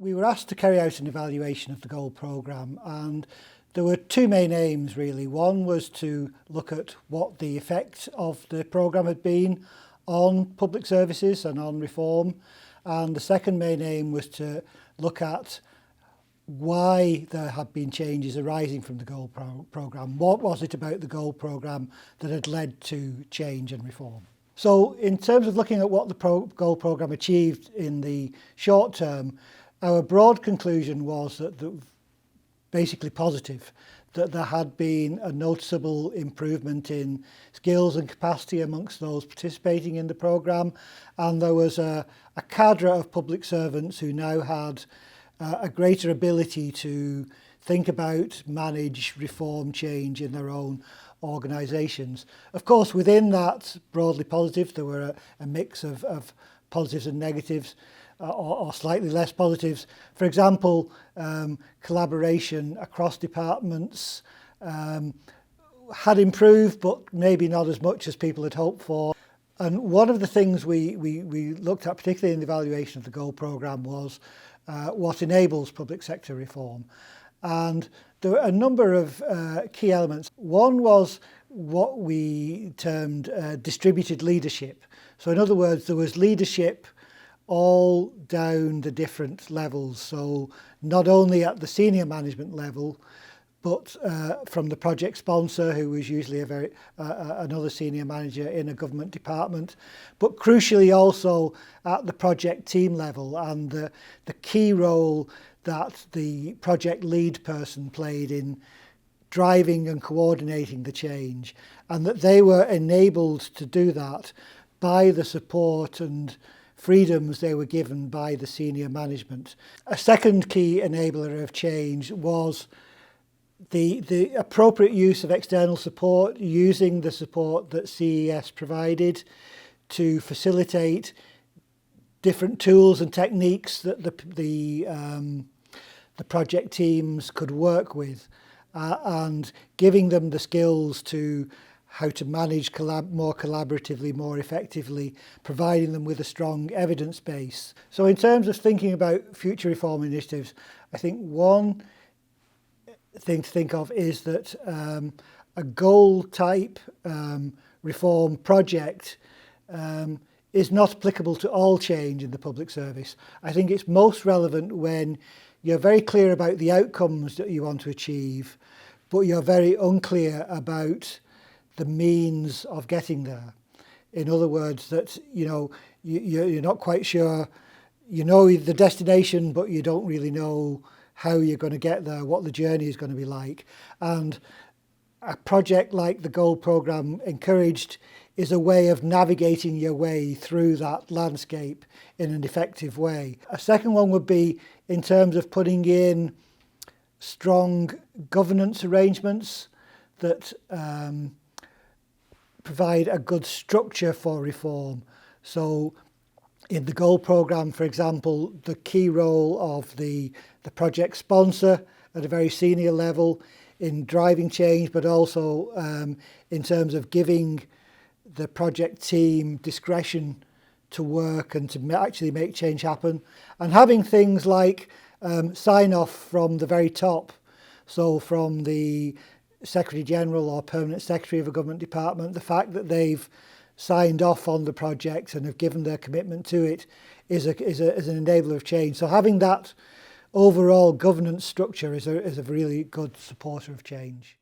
We were asked to carry out an evaluation of the Gold programme, and there were two main aims really. One was to look at what the effect of the programme had been on public services and on reform, and the second main aim was to look at why there had been changes arising from the Gold programme. What was it about the Gold programme that had led to change and reform? So in terms of looking at what the Gold programme achieved in the short term, our broad conclusion was that basically positive, that there had been a noticeable improvement in skills and capacity amongst those participating in the programme, and there was a cadre of public servants who now had a greater ability to think about, manage, reform, change in their own organisations. Of course, within that broadly positive, there were a mix of positives and negatives, or slightly less positives. For example, collaboration across departments had improved, but maybe not as much as people had hoped for. And one of the things we looked at, particularly in the evaluation of the Gold programme, was what enables public sector reform. And there were a number of key elements. One was what we termed distributed leadership. So in other words, there was leadership all down the different levels. So not only at the senior management level, but from the project sponsor, who was usually another senior manager in a government department, but crucially also at the project team level, and the key role that the project lead person played in driving and coordinating the change, and that they were enabled to do that by the support and freedoms they were given by the senior management. A second key enabler of change was the appropriate use of external support, using the support that CES provided to facilitate different tools and techniques that the project teams could work with, and giving them the skills to how to manage more collaboratively, more effectively, providing them with a strong evidence base. So in terms of thinking about future reform initiatives, I think one thing to think of is that a goal type reform project is not applicable to all change in the public service. I think it's most relevant when you're very clear about the outcomes that you want to achieve, but you're very unclear about the means of getting there. In other words, that you're not quite sure, you know the destination, but you don't really know how you're going to get there, what the journey is going to be like. And a project like the Gold programme encouraged is a way of navigating your way through that landscape in an effective way. A second one would be in terms of putting in strong governance arrangements that provide a good structure for reform. So in the Gold programme, for example, the key role of the project sponsor at a very senior level in driving change, but also in terms of giving the project team discretion to work and to actually make change happen, and having things like sign-off from the very top, so from the Secretary General or Permanent Secretary of a government department, the fact that they've signed off on the project and have given their commitment to it is an enabler of change. So having that overall governance structure is a really good supporter of change.